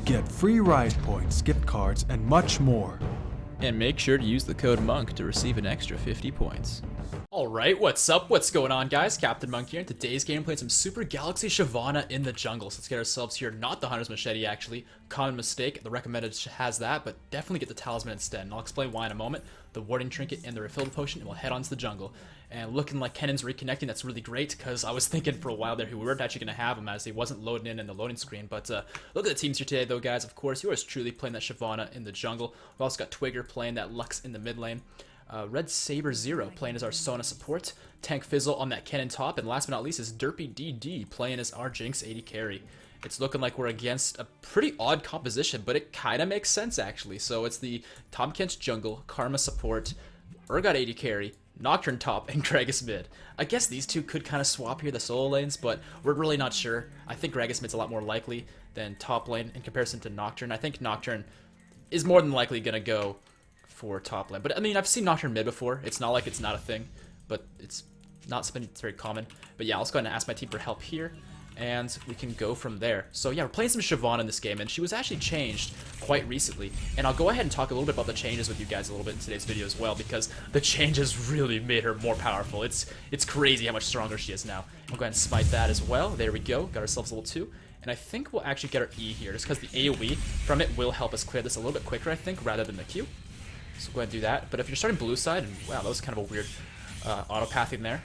Get free Rise Points, gift cards, and much more. And make sure to use the code MONK to receive an extra 50 points. Alright, what's up? What's going on, guys? Captain Monk here. In today's game, playing some Super Galaxy Shyvana in the jungle. So let's get ourselves here. Not the Hunter's Machete, actually. Common mistake. The recommended has that, but definitely get the Talisman instead. And I'll explain why in a moment. The Warding Trinket and the Refill Potion, and we'll head on to the jungle. And looking like Kennen's reconnecting, that's really great, because I was thinking for a while there we weren't actually going to have him, as he wasn't loading in the loading screen. But look at the teams here today, though, guys. Of course, yours truly playing that Shyvana in the jungle. We've also got Twigger playing that Lux in the mid lane. Red Saber Zero playing as our Sona support, Tank Fizzle on that Kennen top, and last but not least is Derpy DD playing as our Jinx AD carry. It's looking like we're against a pretty odd composition, but it kind of makes sense actually. So it's the Tahm Kench jungle, Karma support, Urgot AD carry, Nocturne top, and Gragas mid. I guess these two could kind of swap here, the solo lanes, but we're really not sure. I think Gragas mid's a lot more likely than top lane in comparison to Nocturne. I think Nocturne is more than likely going to go for top lane. But I mean, I've seen Nocturne mid before. It's not like it's not a thing, but it's not something that's very common. But yeah, let's go ahead and ask my team for help here, and we can go from there. So yeah, we're playing some Shyvana in this game, and she was actually changed quite recently. And I'll go ahead and talk a little bit about the changes with you guys a little bit in today's video as well, because the changes really made her more powerful. It's crazy how much stronger she is now. We'll go ahead and smite that as well. There we go. Got ourselves level 2. And I think we'll actually get our E here, just because the AoE from it will help us clear this a little bit quicker, I think, rather than the Q. So go ahead and do that. But if you're starting blue side, and wow, that was kind of a weird auto-pathing there.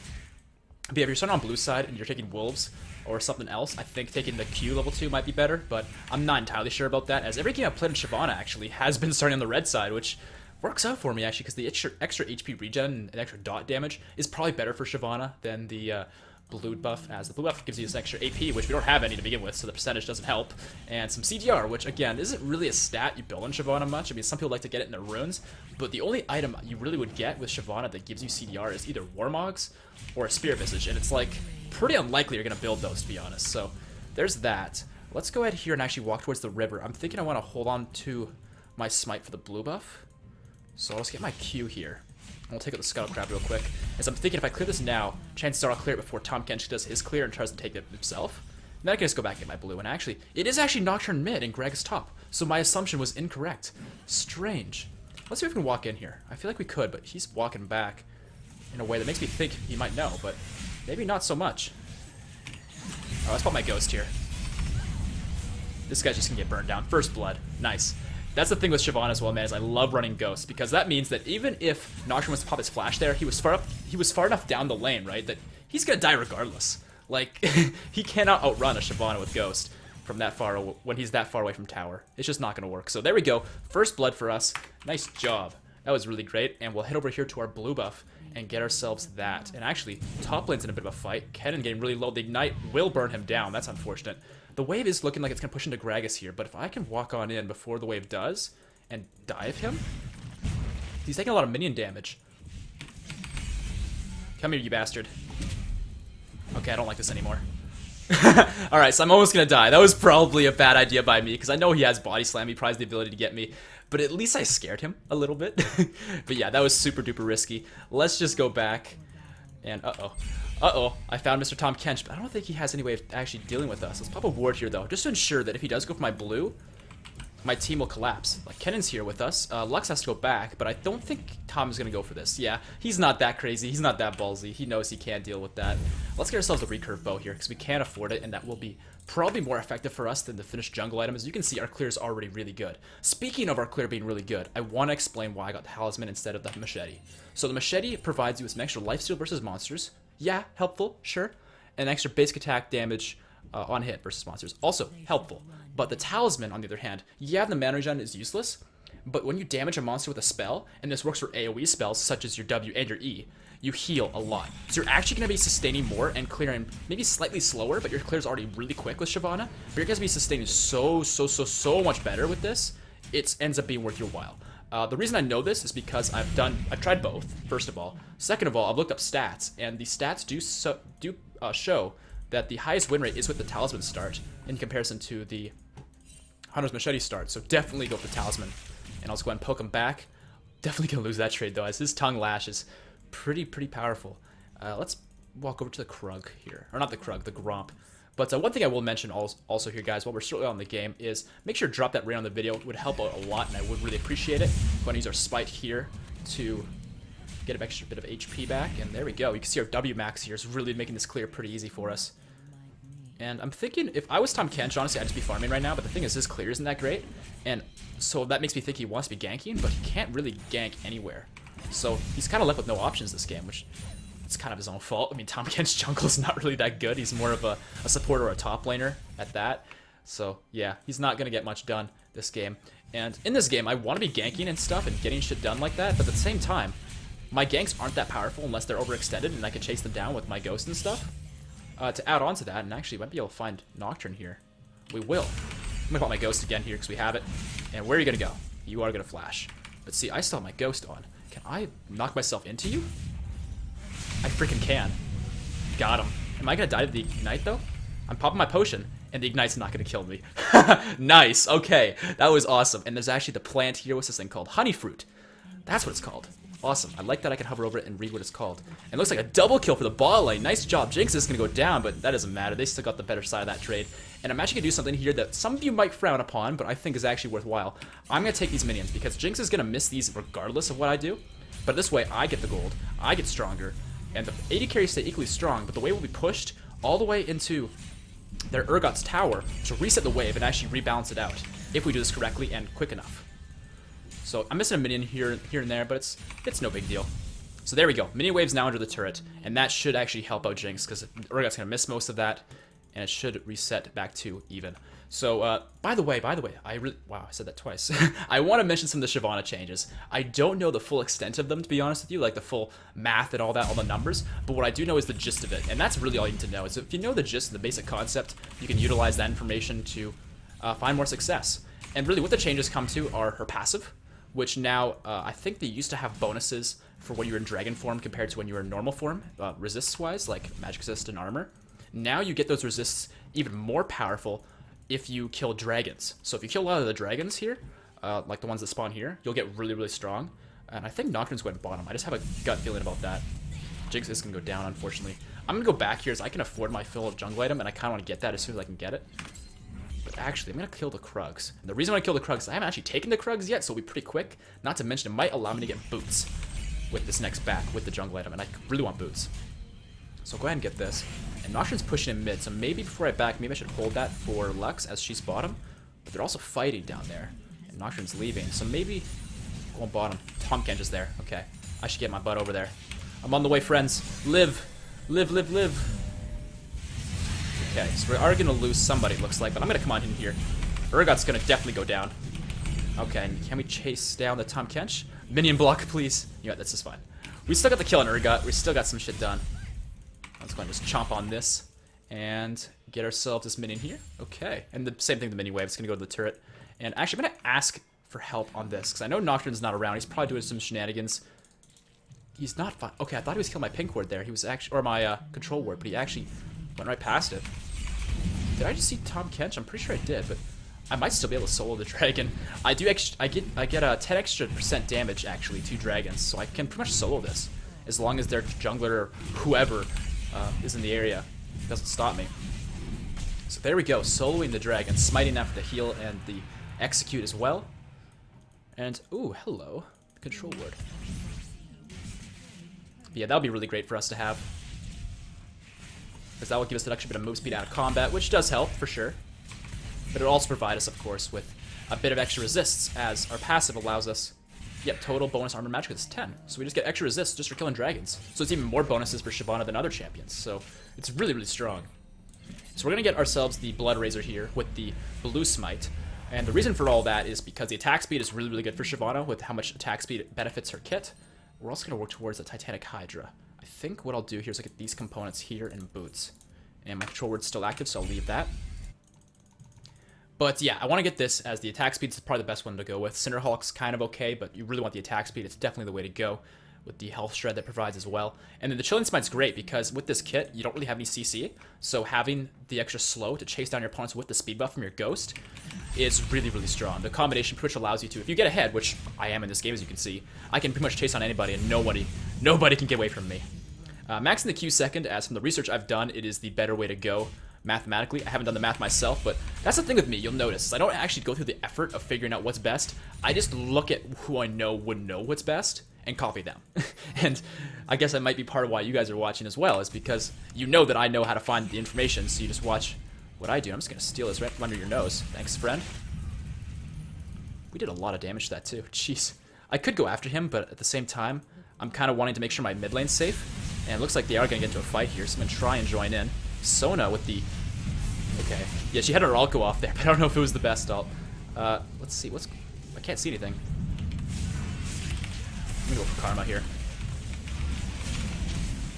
But yeah, if you're starting on blue side and you're taking wolves or something else, I think taking the Q level 2 might be better, but I'm not entirely sure about that, as every game I've played in Shyvana actually has been starting on the red side, which works out for me actually, because the extra HP regen and extra dot damage is probably better for Shyvana than the blue buff, as the blue buff gives you this extra AP, which we don't have any to begin with, so the percentage doesn't help, and some CDR, which again isn't really a stat you build on Shyvana much. I mean, some people like to get it in their runes, but the only item you really would get with Shyvana that gives you CDR is either Warmogs or a Spear Visage, and it's like pretty unlikely you're gonna build those, to be honest. So there's that. Let's go ahead here and actually walk towards the river. I'm thinking I want to hold on to my smite for the blue buff, so let's get my Q here. We'll take out the Scuttle Crab real quick, as I'm thinking if I clear this now, chances are I'll clear it before Tahm Kench does his clear and tries to take it himself. And then I can just go back and get my blue, and actually, it is actually Nocturne mid and Gragas top, so my assumption was incorrect. Strange. Let's see if we can walk in here. I feel like we could, but he's walking back in a way that makes me think he might know, but maybe not so much. Alright, let's pop my Ghost here. This guy's just gonna get burned down. First blood. Nice. That's the thing with Shyvana as well, man, is I love running Ghosts, because that means that even if Nocturne was to pop his flash there, he was far enough down the lane, right, that he's gonna die regardless. Like, he cannot outrun a Shyvana with Ghost from that far when he's that far away from tower. It's just not gonna work. So there we go. First blood for us. Nice job. That was really great. And we'll head over here to our blue buff and get ourselves that. And actually, top lane's in a bit of a fight. Kennen getting really low. The Ignite will burn him down. That's unfortunate. The wave is looking like it's going to push into Gragas here, but if I can walk on in before the wave does and dive him, he's taking a lot of minion damage. Come here, you bastard. Okay, I don't like this anymore. Alright, so I'm almost going to die. That was probably a bad idea by me, because I know he has body slam. He probably has the ability to get me, but at least I scared him a little bit. But yeah, that was super duper risky. Let's just go back and I found Mr. Tahm Kench, but I don't think he has any way of actually dealing with us. Let's pop a ward here, though, just to ensure that if he does go for my blue, my team will collapse. Like, Kennen's here with us. Lux has to go back, but I don't think Tom is going to go for this. Yeah, he's not that crazy. He's not that ballsy. He knows he can't deal with that. Let's get ourselves a recurve bow here, because we can't afford it, and that will be probably more effective for us than the finished jungle item. As you can see, our clear is already really good. Speaking of our clear being really good, I want to explain why I got the Talisman instead of the Machete. So the Machete provides you with some extra lifesteal versus monsters. Yeah, helpful, sure. And extra basic attack damage on hit versus monsters. Also helpful. But the Talisman, on the other hand, yeah, the mana regen is useless, but when you damage a monster with a spell, and this works for AoE spells such as your W and your E, you heal a lot. So you're actually going to be sustaining more and clearing maybe slightly slower, but your clear is already really quick with Shyvana. But you're going to be sustaining so much better with this. It ends up being worth your while. The reason I know this is because I've tried both, first of all. Second of all, I've looked up stats, and the stats do show that the highest win rate is with the Talisman start in comparison to the Hunter's Machete start. So definitely go for the Talisman. And I'll just go ahead and poke him back. Definitely going to lose that trade, though, as his tongue lash is pretty powerful. Let's walk over to the Krug here. Or not the Krug, the Gromp. But one thing I will mention also here, guys, while we're still on the game, is make sure to drop that rate on the video. It would help out a lot, and I would really appreciate it. We're going to use our Spite here to get an extra bit of HP back, and there we go. You can see our W max here is really making this clear pretty easy for us. And I'm thinking, if I was Tahm Kench, honestly, I'd just be farming right now, but the thing is, his clear isn't that great, and so that makes me think he wants to be ganking, but he can't really gank anywhere. So he's kind of left with no options this game, which it's kind of his own fault. I mean, Tahm Kench's jungle is not really that good. He's more of a supporter or a top laner at that. So yeah, he's not going to get much done this game. And in this game, I want to be ganking and stuff and getting shit done like that, but at the same time, my ganks aren't that powerful unless they're overextended and I can chase them down with my ghost and stuff. To add on to that, and actually might be able to find Nocturne here. We will. I'm going to put my ghost again here because we have it. And where are you going to go? You are going to flash. But see, I still have my ghost on. Can I knock myself into you? I freaking can. Got him. Am I going to die to the Ignite, though? I'm popping my potion, and the Ignite's not going to kill me. Nice. Okay. That was awesome. And there's actually the plant here. What's this thing called? Honey fruit. That's what it's called. Awesome. I like that I can hover over it and read what it's called. And it looks like a double kill for the bot lane. Nice job. Jinx is going to go down, but that doesn't matter. They still got the better side of that trade. And I'm actually going to do something here that some of you might frown upon, but I think is actually worthwhile. I'm going to take these minions because Jinx is going to miss these regardless of what I do. But this way, I get the gold. I get stronger. And the AD carries stay equally strong, but the wave will be pushed all the way into their Urgot's tower to reset the wave and actually rebalance it out if we do this correctly and quick enough. So I'm missing a minion here and there, but it's no big deal. So there we go. Minion wave's now under the turret, and that should actually help out Jinx because Urgot's going to miss most of that, and it should reset back to even. So, by the way, wow, I said that twice. I want to mention some of the Shyvana changes. I don't know the full extent of them, to be honest with you, like the full math and all that, all the numbers, but what I do know is the gist of it, and that's really all you need to know. Is if you know the gist, the basic concept, you can utilize that information to find more success. And really what the changes come to are her passive, which now, I think they used to have bonuses for when you were in Dragon form compared to when you were in normal form, resists-wise, like Magic Resist and Armor. Now you get those resists even more powerful if you kill dragons. So if you kill a lot of the dragons here, like the ones that spawn here, you'll get really, really strong. And I think Nocturne's going bottom. I just have a gut feeling about that. Jinx is going to go down, unfortunately. I'm going to go back here as I can afford my fill of jungle item, and I kind of want to get that as soon as I can get it. But actually, I'm going to kill the Krugs. And the reason I kill the Krugs is I haven't actually taken the Krugs yet, so it'll be pretty quick. Not to mention, it might allow me to get boots with this next back with the jungle item, and I really want boots. So go ahead and get this. And Nocturne's pushing in mid, so maybe before I back, maybe I should hold that for Lux as she's bottom. But they're also fighting down there. And Nocturne's leaving, so maybe going bottom. Tahm Kench is there. Okay. I should get my butt over there. I'm on the way, friends. Live. Live, live, live. Okay, so we are going to lose somebody, it looks like, but I'm going to come on in here. Urgot's going to definitely go down. Okay, and can we chase down the Tahm Kench? Minion block, please. Yeah, this is fine. We still got the kill on Urgot. We still got some shit done. Let's go ahead and just chomp on this and get ourselves this minion here. Okay, and the same thing, the mini wave. It's going to go to the turret. And actually, I'm going to ask for help on this because I know Nocturne's not around. He's probably doing some shenanigans. He's not fine. Okay, I thought he was killing my pink ward there. He was actually, or my control ward, but he actually went right past it. Did I just see Tahm Kench? I'm pretty sure I did, but I might still be able to solo the dragon. I get a 10 extra % damage actually to dragons, so I can pretty much solo this as long as their jungler or whoever is in the area. It doesn't stop me. So there we go, soloing the dragon, smiting that for the heal and the execute as well. And ooh, hello, the control ward. But yeah, that would be really great for us to have, because that will give us an extra bit of move speed out of combat, which does help for sure. But it'll also provide us, of course, with a bit of extra resists, as our passive allows us. Yep, total bonus armor magic is 10. So we just get extra resists just for killing dragons. So it's even more bonuses for Shyvana than other champions. So it's really, really strong. So we're going to get ourselves the Blood Razor here with the Blue Smite. And the reason for all that is because the attack speed is really, really good for Shyvana with how much attack speed it benefits her kit. We're also going to work towards the Titanic Hydra. I think what I'll do here is look at these components here in boots. And my control word's still active, so I'll leave that. But yeah, I want to get this as the attack speed is probably the best one to go with. Cinderhawk's kind of okay, but you really want the attack speed. It's definitely the way to go with the health shred that provides as well. And then the Chilling Smite's great because with this kit, you don't really have any CC. So having the extra slow to chase down your opponents with the speed buff from your Ghost is really, really strong. The combination pretty much allows you to, if you get ahead, which I am in this game as you can see, I can pretty much chase on anybody and nobody can get away from me. Maxing the Q second, as from the research I've done, it is the better way to go. mathematically. I haven't done the math myself, but that's the thing with me. You'll notice I don't actually go through the effort of figuring out what's best. I just look at who I know would know what's best and copy them. And I guess that might be part of why you guys are watching as well, is because you know that I know how to find the information, so you just watch what I do. I'm just going to steal this right from under your nose. Thanks, friend. We did a lot of damage to that, too. Jeez. I could go after him, but at the same time, I'm kind of wanting to make sure my mid lane's safe. And it looks like they are going to get into a fight here, so I'm going to try and join in. Sona with the... Okay. Yeah, she had her ult go off there, but I don't know if it was the best ult. Let's see. I can't see anything. I'm going to go for Karma here.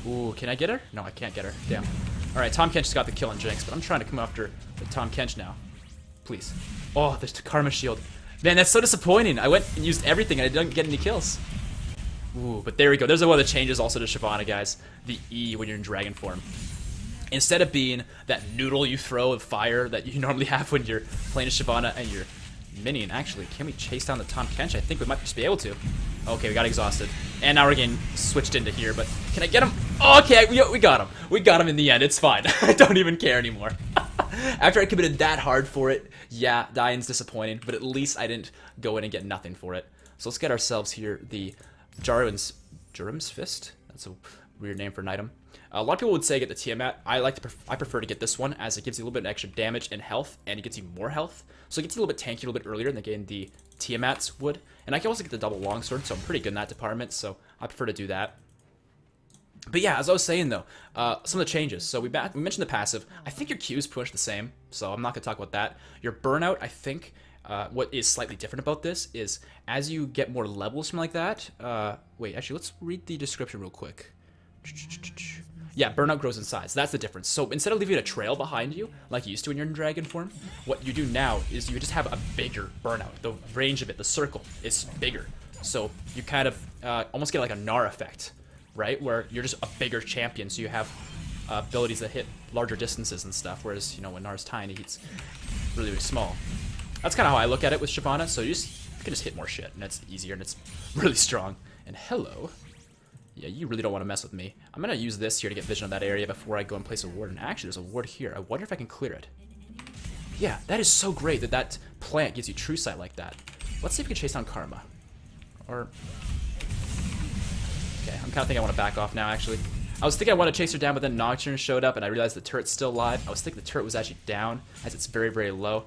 Ooh, can I get her? No, I can't get her. Damn. Alright, Tahm Kench just got the kill on Jinx, but I'm trying to come after the Tahm Kench now. Please. Oh, there's the Karma shield. Man, that's so disappointing. I went and used everything and I didn't get any kills. Ooh, but there we go. There's one of the changes also to Shyvana, guys. The E when you're in dragon form. Instead of being that noodle you throw with fire that you normally have when you're playing a Shyvana and you're minion. Actually, can we chase down the Tahm Kench? I think we might just be able to. Okay, we got exhausted. And now we're getting switched into here, but can I get him? Oh, okay, we got him. We got him in the end. It's fine. I don't even care anymore. After I committed that hard for it, yeah, dying's disappointing, but at least I didn't go in and get nothing for it. So let's get ourselves here the Jarvan's Fist? That's a weird name for an item. A lot of people would say get the Tiamat. I prefer to get this one, as it gives you a little bit of extra damage and health, and it gets you more health. So it gets you a little bit tanky a little bit earlier than getting the Tiamat's would. And I can also get the double longsword, so I'm pretty good in that department, so I prefer to do that. But yeah, as I was saying though, some of the changes. So we mentioned the passive. I think your Q is pretty much the same, so I'm not going to talk about that. Your burnout, I think, what is slightly different about this is as you get more levels, something like that. Wait, actually, let's read the description real quick. Yeah, burnout grows in size. That's the difference. So instead of leaving a trail behind you, like you used to when you're in dragon form, what you do now is you just have a bigger burnout. The range of it, the circle, is bigger. So you kind of almost get like a Gnar effect, right? Where you're just a bigger champion, so you have abilities that hit larger distances and stuff, whereas, you know, when Gnar's tiny, he's really, really small. That's kind of how I look at it with Shyvana, so you can just hit more shit, and it's easier, and it's really strong. And hello. Yeah, you really don't want to mess with me. I'm going to use this here to get vision of that area before I go and place a ward. And actually, there's a ward here. I wonder if I can clear it. Yeah, that is so great that that plant gives you true sight like that. Let's see if we can chase down Karma. Or... Okay, I'm kind of thinking I want to back off now, actually. I was thinking I want to chase her down, but then Nocturne showed up, and I realized the turret's still live. I was thinking the turret was actually down, as it's very, very low.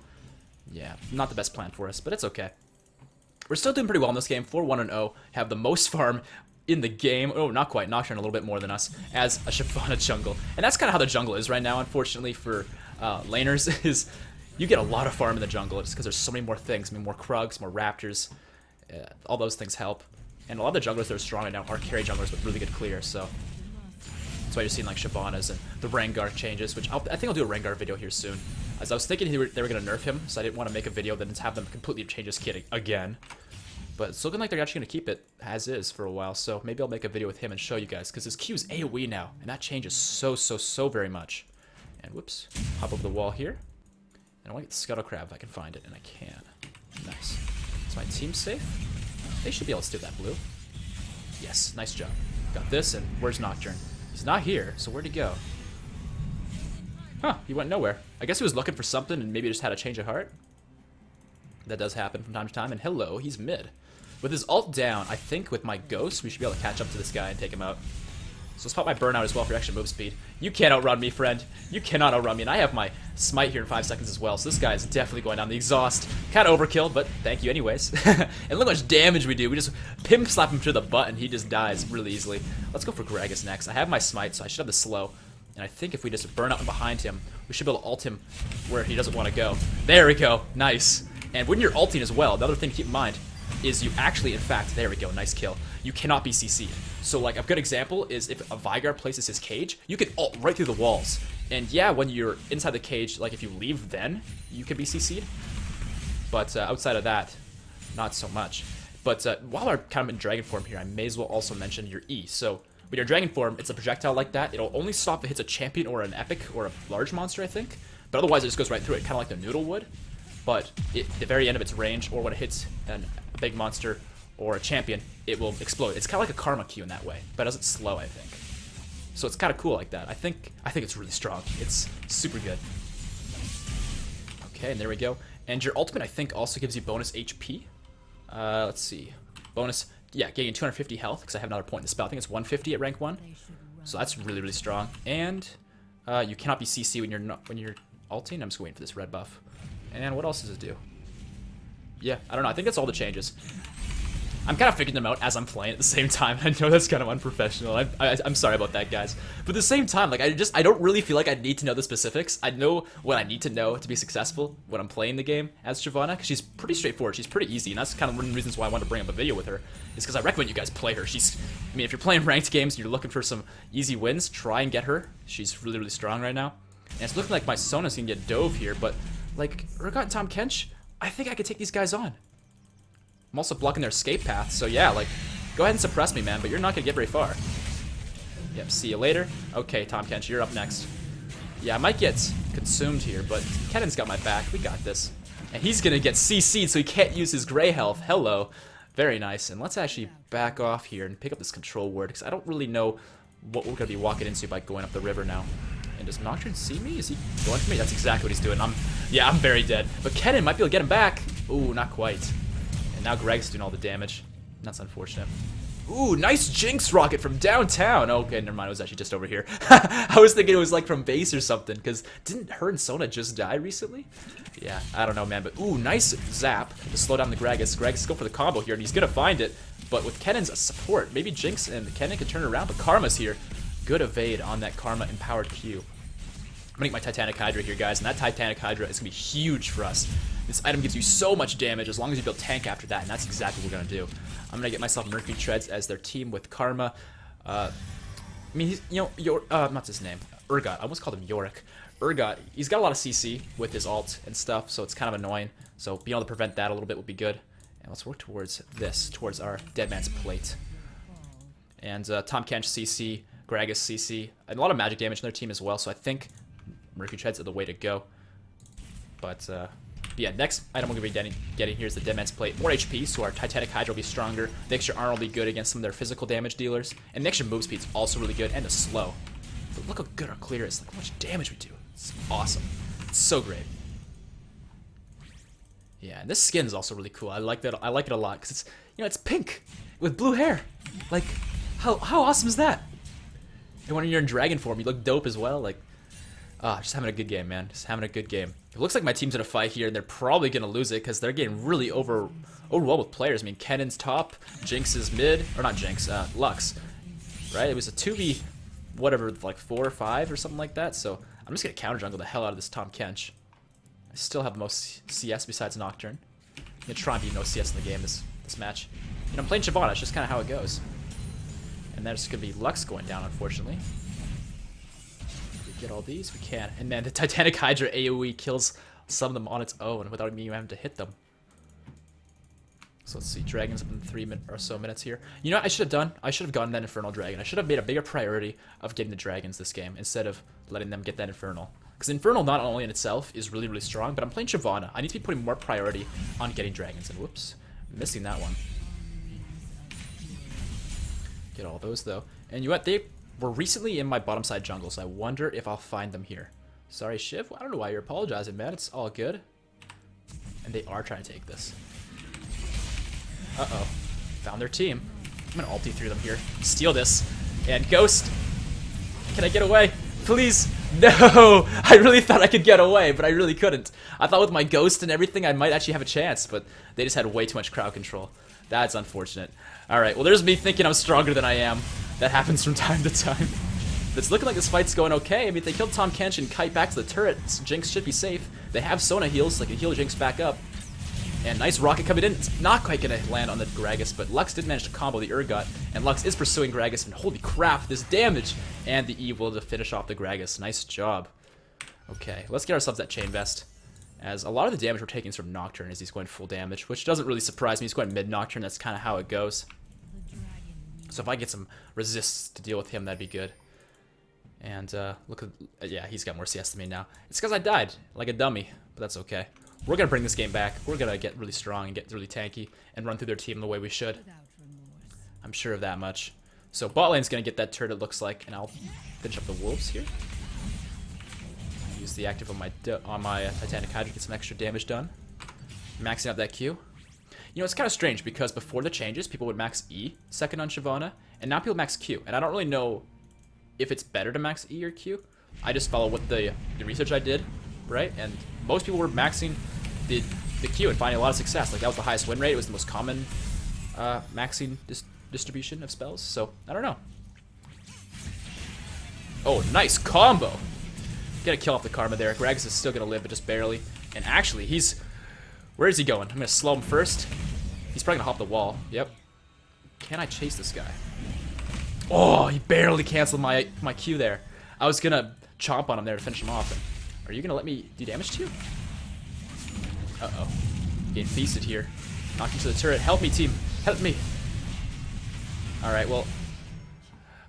Yeah, not the best plan for us, but it's okay. We're still doing pretty well in this game. 4-1-0, have the most farm in the game. Oh, not quite. Nocturne a little bit more than us as a Shyvana jungle. And that's kind of how the jungle is right now, unfortunately, for laners, is you get a lot of farm in the jungle just because there's so many more things. I mean, more Krugs, more Raptors. All those things help. And a lot of the junglers that are strong right now are carry junglers with really good clear, so that's why you're seeing like Shyvana's and the Rengar changes, which I think I'll do a Rengar video here soon. As I was thinking they were going to nerf him, so I didn't want to make a video then have them completely change his kit again. But it's looking like they're actually going to keep it as is for a while, so maybe I'll make a video with him and show you guys, because his Q is AoE now, and that changes so very much. And whoops, hop over the wall here. And I want to get the Scuttle Crab if I can find it, and I can. Nice. Is my team safe? They should be able to steal that blue. Yes, nice job. Got this, and where's Nocturne? He's not here, so where'd he go? Huh, he went nowhere. I guess he was looking for something and maybe just had a change of heart. That does happen from time to time, and hello, he's mid. With his ult down, I think with my ghost, we should be able to catch up to this guy and take him out. So let's pop my burnout as well for extra move speed. You can't outrun me, friend. You cannot outrun me, and I have my smite here in 5 seconds as well, so this guy is definitely going down the exhaust. Kind of overkill, but thank you anyways. And look how much damage we do. We just pimp slap him to the butt, and he just dies really easily. Let's go for Gragas next. I have my smite, so I should have the slow. And I think if we just burn out behind him, we should be able to ult him where he doesn't want to go. There we go. Nice. And when you're ulting as well, the other thing to keep in mind is you actually, in fact, there we go, nice kill. You cannot be CC'd. So like a good example is if a Veigar places his cage, you can ult right through the walls. And yeah, when you're inside the cage, like if you leave then, you can be CC'd. But outside of that, not so much. But while we're kind of in dragon form here, I may as well also mention your E. So when you're dragon form, it's a projectile like that. It'll only stop if it hits a champion or an epic or a large monster, I think. But otherwise it just goes right through it, kind of like the noodle would. But at the very end of its range, or when it hits a big monster or a champion, it will explode. It's kind of like a Karma Q in that way, but it doesn't slow, I think. So it's kind of cool like that. I think it's really strong. It's super good. Okay, and there we go. And your ultimate, I think, also gives you bonus HP. Let's see. Bonus, yeah, getting 250 health, because I have another point in the spell. I think it's 150 at rank 1. So that's really, really strong. And you cannot be CC when you're ulting. I'm just waiting for this red buff. And what else does it do? Yeah, I don't know. I think that's all the changes. I'm kind of figuring them out as I'm playing at the same time. I know that's kind of unprofessional. I'm sorry about that, guys. But at the same time, like, I don't really feel like I need to know the specifics. I know what I need to know to be successful when I'm playing the game as Shyvana, because she's pretty straightforward. She's pretty easy, and that's kind of one of the reasons why I wanted to bring up a video with her, is because I recommend you guys play her. I mean, if you're playing ranked games and you're looking for some easy wins, try and get her. She's really, really strong right now. And it's looking like my Sona's gonna get dove here, but, like, Urgot and Tahm Kench, I think I could take these guys on. I'm also blocking their escape path, so yeah, like, go ahead and suppress me, man, but you're not gonna get very far. Yep, see you later. Okay, Tahm Kench, you're up next. Yeah, I might get consumed here, but Kennen's got my back. We got this. And he's gonna get CC'd, so he can't use his gray health. Hello. Very nice. And let's actually back off here and pick up this control ward, because I don't really know what we're gonna be walking into by going up the river now. And does Nocturne see me? Is he going for me? That's exactly what he's doing. I'm very dead. But Kennen might be able to get him back. Ooh, not quite. Now Greg's doing all the damage. That's unfortunate. Ooh, nice Jinx rocket from downtown. Okay, never mind. It was actually just over here. I was thinking it was like from base or something, because didn't her and Sona just die recently? Yeah, I don't know, man. But ooh, nice zap to slow down the Gragas. Greg's go for the combo here, and he's going to find it. But with Kennen's support, maybe Jinx and Kennen can turn it around. But Karma's here. Good evade on that Karma empowered Q. I'm gonna get my Titanic Hydra here, guys, and that Titanic Hydra is gonna be huge for us. This item gives you so much damage as long as you build tank after that, and that's exactly what we're gonna do. I'm gonna get myself Mercury Treads as their team with Karma. I mean, he's, you know, what's his name? Urgot. I almost called him Yorick. Urgot, he's got a lot of CC with his ult and stuff, so it's kind of annoying. So being able to prevent that a little bit would be good. And let's work towards this, towards our Dead Man's Plate. And Tahm Kench CC, Gragas CC, and a lot of magic damage in their team as well, so I think Mercury Treads are the way to go. But yeah, next item we're going to be getting here is the Dead Man's Plate. More HP, so our Titanic Hydra will be stronger. The extra armor will be good against some of their physical damage dealers. And the extra move speed's also really good, and the slow. But look how good our clear is. Look how much damage we do. It's awesome. It's so great. Yeah, and this skin is also really cool. I like that. I like it a lot, because it's, you know, it's pink with blue hair. Like, how awesome is that? And when you're in dragon form, you look dope as well. Like, just having a good game, man. Just having a good game. It looks like my team's in a fight here, and they're probably going to lose it because they're getting really overwhelmed with players. I mean, Kennen's top, Jinx is mid, or not Jinx, Lux, right? It was a 2v, whatever, like 4 or 5 or something like that. So I'm just going to counter jungle the hell out of this Tahm Kench. I still have the most CS besides Nocturne. I'm going to try and be no CS in the game this match. You know, I'm playing Shyvana. It's just kind of how it goes. And there's going to be Lux going down, unfortunately. Get all these, we can. And then the Titanic Hydra AoE kills some of them on its own without me having to hit them. So let's see, dragons up in 3 or so minutes here. You know what I should have done? I should have gotten that Infernal Dragon. I should have made a bigger priority of getting the dragons this game instead of letting them get that Infernal. Because Infernal not only in itself is really, really strong, but I'm playing Shyvana. I need to be putting more priority on getting dragons. And whoops, missing that one. Get all those though. And you know what? They were recently in my bottom side jungle, so I wonder if I'll find them here. Sorry, Shiv. I don't know why you're apologizing, man. It's all good. And they are trying to take this. Uh-oh. Found their team. I'm gonna ulti through them here. Steal this. And Ghost. Can I get away? Please. No! I really thought I could get away, but I really couldn't. I thought with my Ghost and everything, I might actually have a chance, but they just had way too much crowd control. That's unfortunate. Alright, well there's me thinking I'm stronger than I am. That happens from time to time. It's looking like this fight's going okay. I mean, if they killed Tahm Kench and kite back to the turret, Jinx should be safe. They have Sona heals, so they can heal Jinx back up. And nice rocket coming in. It's not quite going to land on the Gragas, but Lux did manage to combo the Urgot. And Lux is pursuing Gragas, and holy crap, this damage! And the E will to finish off the Gragas. Nice job. Okay, let's get ourselves that Chain Vest. As a lot of the damage we're taking is from Nocturne as he's going full damage, which doesn't really surprise me. He's going mid-Nocturne, that's kind of how it goes. So if I get some resists to deal with him, that'd be good. And look at, yeah, he's got more CS than me now. It's because I died like a dummy, but that's okay. We're going to bring this game back. We're going to get really strong and get really tanky and run through their team the way we should. I'm sure of that much. So bot lane's gonna get that turret, it looks like, and I'll finish up the wolves here. Use the active on my Titanic Hydra to get some extra damage done. Maxing out that Q. You know, it's kind of strange because before the changes, people would max E second on Shyvana, and now people max Q. And I don't really know if it's better to max E or Q. I just follow what the research I did, right? And most people were maxing the Q and finding a lot of success. Like, that was the highest win rate. It was the most common maxing distribution of spells. So, I don't know. Oh, nice combo. Get a kill off the Karma there. Gragas is still going to live, but just barely. And actually, he's... Where is he going? I'm going to slow him first. He's probably going to hop the wall. Yep. Can I chase this guy? Oh, he barely canceled my Q there. I was going to chomp on him there to finish him off. And are you going to let me do damage to you? Uh-oh. Getting feasted here. Knocked into the turret. Help me, team. Help me. Alright, well...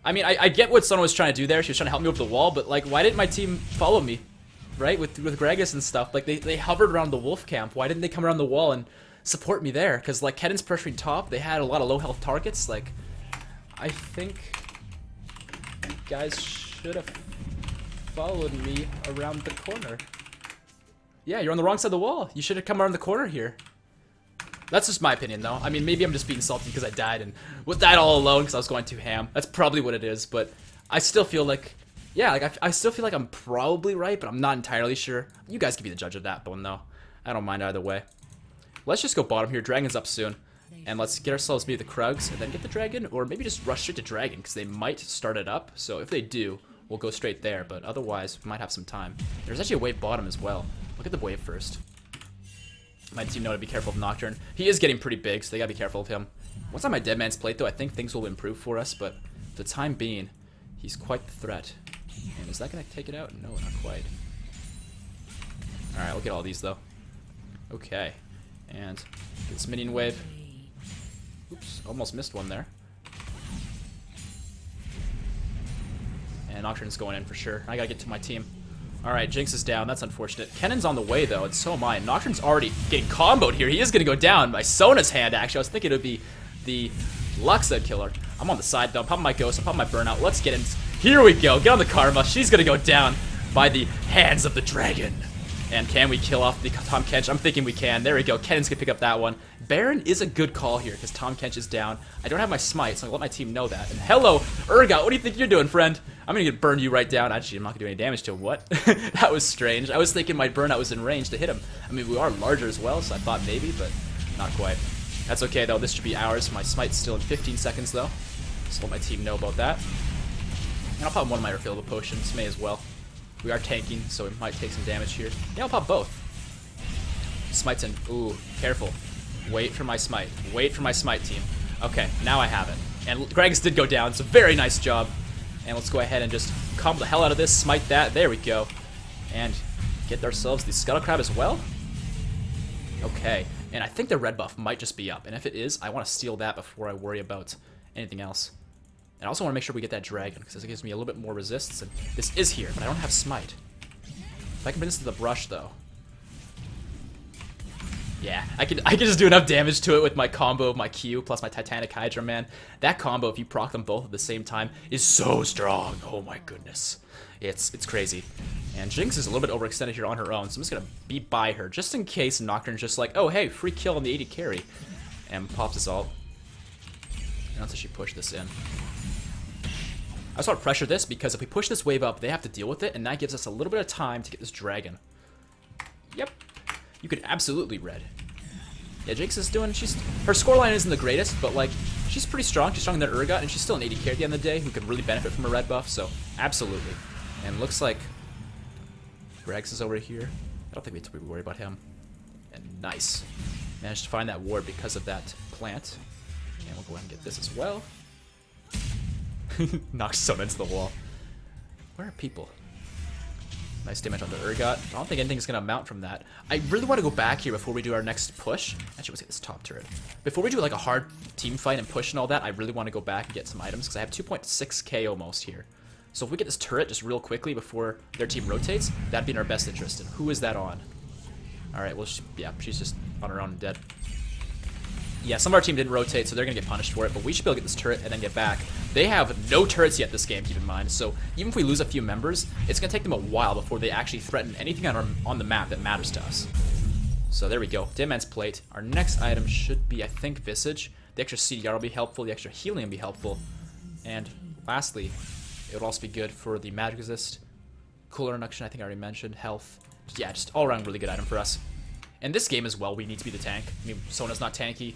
I mean, I get what Sona was trying to do there. She was trying to help me over the wall, but, like, why didn't my team follow me? Right? With Gragas and stuff. Like, they hovered around the wolf camp. Why didn't they come around the wall and support me there? Because, like, Keden's pressuring top. They had a lot of low health targets. Like, I think you guys should have followed me around the corner. Yeah, you're on the wrong side of the wall. You should have come around the corner here. That's just my opinion, though. I mean, maybe I'm just being salty because I died and died all alone because I was going too ham. That's probably what it is, but I still feel like... Yeah, like I still feel like I'm probably right, but I'm not entirely sure. You guys can be the judge of that one, though. I don't mind either way. Let's just go bottom here. Dragon's up soon. And let's get ourselves maybe the Krugs and then get the dragon, or maybe just rush straight to dragon, because they might start it up. So if they do, we'll go straight there, but otherwise, we might have some time. There's actually a wave bottom as well. Look at the wave first. My team know to be careful of Nocturne. He is getting pretty big, so they gotta be careful of him. Once on my dead man's plate, though, I think things will improve for us, but for the time being, he's quite the threat. And is that going to take it out? No, not quite. Alright, look at all these, though. Okay. And get this minion wave. Oops, almost missed one there. And Nocturne's going in for sure. I got to get to my team. Alright, Jinx is down. That's unfortunate. Kennon's on the way, though, and so am I. Nocturne's already getting comboed here. He is going to go down by Sona's hand, actually. I was thinking it would be the Luxa killer. I'm on the side, though. I'm popping my Ghost. I'm popping my Burnout. Let's get in. Here we go. Get on the Karma. She's going to go down by the hands of the dragon. And can we kill off the Tom Kench? I'm thinking we can. There we go. Kennon's going to pick up that one. Baron is a good call here because Tom Kench is down. I don't have my smite, so I'm going to let my team know that. And hello, Urgot. What do you think you're doing, friend? I'm going to burn you right down. Actually, I'm not going to do any damage to him. What? That was strange. I was thinking my Burnout was in range to hit him. I mean, we are larger as well, so I thought maybe, but not quite. That's okay, though. This should be ours. My smite's still in 15 seconds, though. Just let my team know about that. And I'll pop one of my refillable potions. May as well. We are tanking, so we might take some damage here. Yeah, I'll pop both. Smite's in. Ooh, careful. Wait for my smite. Wait for my smite, team. Okay, now I have it. And Gragas did go down, so very nice job. And let's go ahead and just combo the hell out of this. Smite that. There we go. And get ourselves the Scuttle Crab as well. Okay. And I think the red buff might just be up. And if it is, I want to steal that before I worry about anything else. And I also want to make sure we get that dragon, because it gives me a little bit more resistance. And this is here, but I don't have smite. If I can bring this to the brush, though. Yeah, I can just do enough damage to it with my combo of my Q plus my Titanic Hydra, man. That combo, if you proc them both at the same time, is so strong. Oh my goodness. It's crazy. And Jinx is a little bit overextended here on her own, so I'm just going to be by her, just in case Nocturne's just like, oh hey, free kill on the 80 carry. And pops his ult. And until she push this in. I just want to pressure this, because if we push this wave up, they have to deal with it, and that gives us a little bit of time to get this dragon. Yep. You could absolutely red. Yeah, Jinx is doing, her scoreline isn't the greatest, but like, she's pretty strong. She's stronger than Urgot, and she's still an 80 carry at the end of the day, who could really benefit from a red buff, so absolutely. And looks like Gragas is over here. I don't think we have to worry about him. And nice. Managed to find that ward because of that plant. And we'll go ahead and get this as well. Knocks someone into the wall. Where are people? Nice damage on the Urgot. I don't think anything's going to mount from that. I really want to go back here before we do our next push. Actually, let's get this top turret. Before we do like a hard team fight and push and all that, I really want to go back and get some items, because I have 2.6k almost here. So if we get this turret just real quickly before their team rotates, that'd be in our best interest. And who is that on? Alright, well, yeah, she's just on her own and dead. Yeah, some of our team didn't rotate, so they're going to get punished for it, but we should be able to get this turret and then get back. They have no turrets yet this game, keep in mind, so even if we lose a few members, it's going to take them a while before they actually threaten anything on the map that matters to us. So there we go, Dead Man's Plate. Our next item should be, I think, Visage. The extra CDR will be helpful, the extra healing will be helpful, and lastly, it would also be good for the Magic Resist, Cooler Reduction, I think I already mentioned, Health. Yeah, just all-around really good item for us. And this game as well, we need to be the tank. I mean, Sona's not tanky.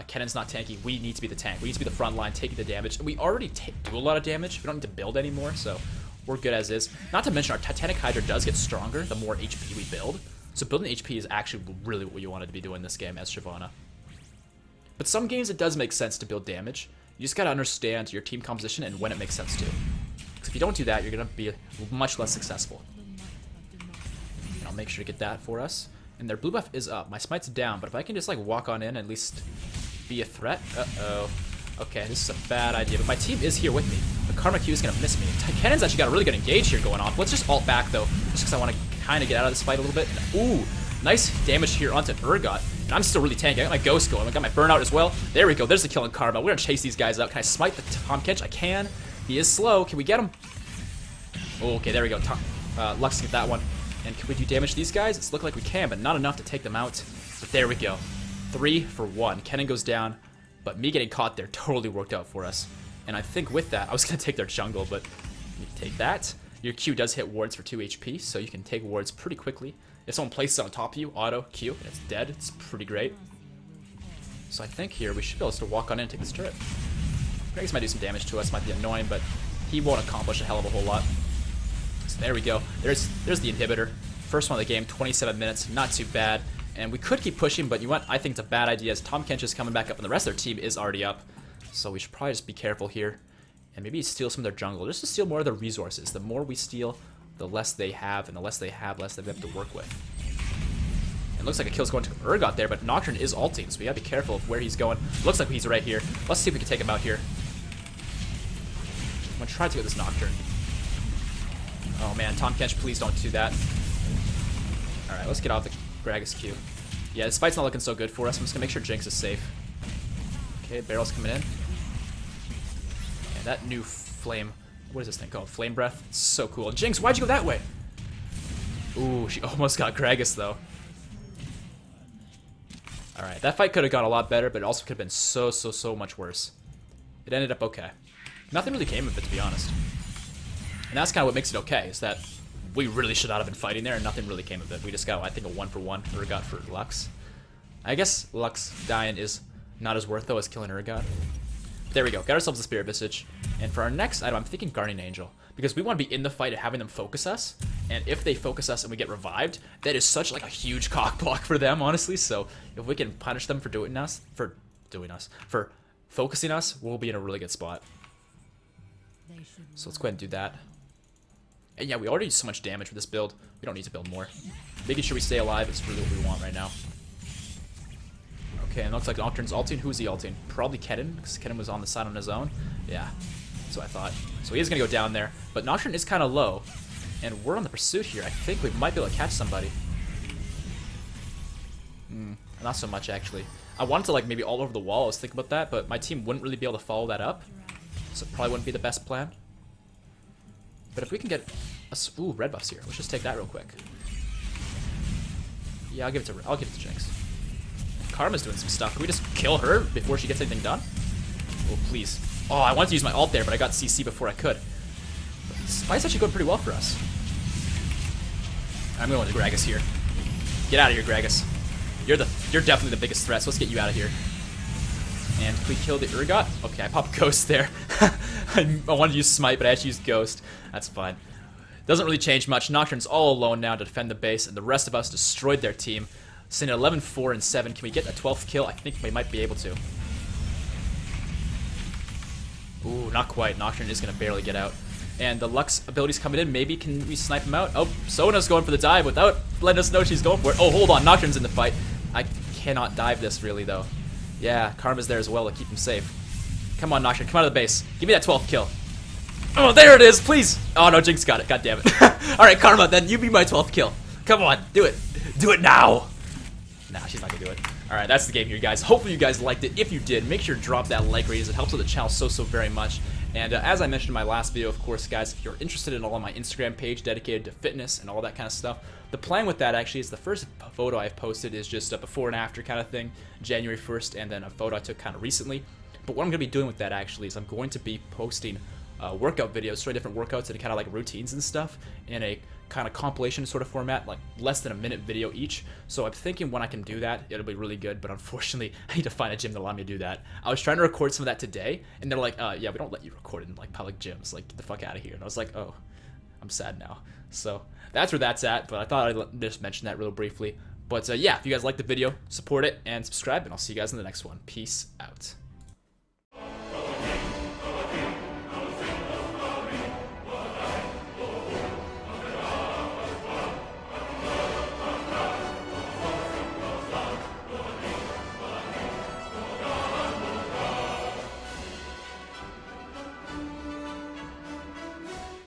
Kennen's not tanky. We need to be the tank. We need to be the front line taking the damage. We already do a lot of damage. We don't need to build anymore, so we're good as is. Not to mention, our Titanic Hydra does get stronger the more HP we build. So building HP is actually really what you wanted to be doing this game as Shyvana. But some games it does make sense to build damage. You just gotta understand your team composition and when it makes sense to. Because if you don't do that, you're gonna be much less successful. And I'll make sure to get that for us. And their blue buff is up. My smite's down, but if I can just like walk on in and at least be a threat. Uh-oh. Okay, this is a bad idea, but my team is here with me. The Karma Q is gonna miss me. Cannon's actually got a really good engage here going on. Let's just ult back though, just because I want to kind of get out of this fight a little bit. And, ooh, nice damage here onto Urgot. And I'm still really tanky. I got my ghost going. I got my burnout as well. There we go. There's the kill on Karma. We're gonna chase these guys out. Can I smite the Tom Kench? I can. He is slow. Can we get him? Oh, okay, there we go. Lux get that one. And can we do damage to these guys? It's looking like we can, but not enough to take them out. But there we go. 3 for 1. Kennen goes down, but me getting caught there totally worked out for us. And I think with that, I was going to take their jungle, but you can take that. Your Q does hit wards for 2 HP, so you can take wards pretty quickly. If someone places it on top of you, auto, Q, and it's dead, it's pretty great. So I think here we should be able to walk on in and take this turret. Gragas might do some damage to us, might be annoying, but he won't accomplish a hell of a whole lot. So there we go. There's the inhibitor. First one of the game, 27 minutes, not too bad. And we could keep pushing, but you know what? I think it's a bad idea as Tom Kench is coming back up and the rest of their team is already up. So we should probably just be careful here. And maybe steal some of their jungle, just to steal more of their resources. The more we steal, the less they have, and the less they have, less they have to work with. And it looks like a kill's going to Urgot there, but Nocturne is ulting, so we gotta be careful of where he's going. Looks like he's right here. Let's see if we can take him out here. I'm gonna try to get this Nocturne. Oh man, Tom Kench, please don't do that. Alright, let's get off the Gragas Q. Yeah, this fight's not looking so good for us. I'm just gonna make sure Jinx is safe. Okay, Barrel's coming in. And that new flame, what is this thing called? Flame Breath? It's so cool. Jinx, why'd you go that way? Ooh, she almost got Gragas though. Alright, that fight could have gone a lot better, but it also could have been so much worse. It ended up okay. Nothing really came of it, to be honest. And that's kind of what makes it okay, is that we really should not have been fighting there and nothing really came of it. We just got, I think, a 1-for-1 Urgot for Lux. I guess Lux dying is not as worth, though, as killing Urgot. There we go. Got ourselves a Spirit Visage. And for our next item, I'm thinking Guardian Angel. Because we want to be in the fight and having them focus us. And if they focus us and we get revived, that is such like a huge cock block for them, honestly. So if we can punish them for focusing us, we'll be in a really good spot. So let's go ahead and do that. And yeah, we already do so much damage with this build. We don't need to build more. Making sure we stay alive is really what we want right now. Okay, and it looks like Nocturne's ulting. Who's he ulting? Probably Kennen, because Kennen was on the side on his own. Yeah, that's what I thought. So he is going to go down there. But Nocturne is kind of low. And we're on the pursuit here. I think we might be able to catch somebody. Not so much, actually. I wanted to, like, maybe all over the wall. I was thinking about that, but my team wouldn't really be able to follow that up. So it probably wouldn't be the best plan. But if we can get us, ooh, red buffs here. Let's just take that real quick. Yeah, I'll give it to Jinx. Karma's doing some stuff. Can we just kill her before she gets anything done? Oh, please. Oh, I wanted to use my ult there, but I got CC before I could. This fight's actually going pretty well for us. I'm going to Gragas here. Get out of here, Gragas. You're definitely the biggest threat, so let's get you out of here. And we kill the Urgot. Okay, I popped Ghost there. I wanted to use Smite, but I actually used Ghost. That's fine. Doesn't really change much. Nocturne's all alone now to defend the base, and the rest of us destroyed their team. Sitting at 11, 4, and 7. Can we get a 12th kill? I think we might be able to. Ooh, not quite. Nocturne is going to barely get out. And the Lux ability's coming in. Maybe can we snipe him out? Oh, Sona's going for the dive without letting us know she's going for it. Oh, hold on. Nocturne's in the fight. I cannot dive this, really, though. Yeah, Karma's there as well to keep him safe. Come on, Nocturne. Come out of the base. Give me that 12th kill. Oh, there it is. Please. Oh, no. Jinx got it. God damn it. All right, Karma, then you be my 12th kill. Come on. Do it. Do it now. Nah, she's not going to do it. All Alright, that's the game here, guys. Hopefully you guys liked it. If you did, make sure to drop that like rating. It helps with the channel so very much. And as I mentioned in my last video, of course, guys, if you're interested in all of my Instagram page dedicated to fitness and all that kind of stuff, the plan with that actually is the first photo I've posted is just a before and after kind of thing, January 1st, and then a photo I took kind of recently. But what I'm going to be doing with that actually is I'm going to be posting workout videos, sort of different workouts and kind of like routines and stuff in a kind of compilation sort of format, like less than a minute video each. So I'm thinking when I can do that, it'll be really good, but unfortunately I need to find a gym that allow me to do that. I was trying to record some of that today, and they're like, yeah, we don't let you record in like public gyms, like get the fuck out of here. And I was like, oh, I'm sad now. So that's where that's at, but I thought I'd just mention that real briefly. But yeah, if you guys like the video, support it and subscribe, and I'll see you guys in the next one. Peace out.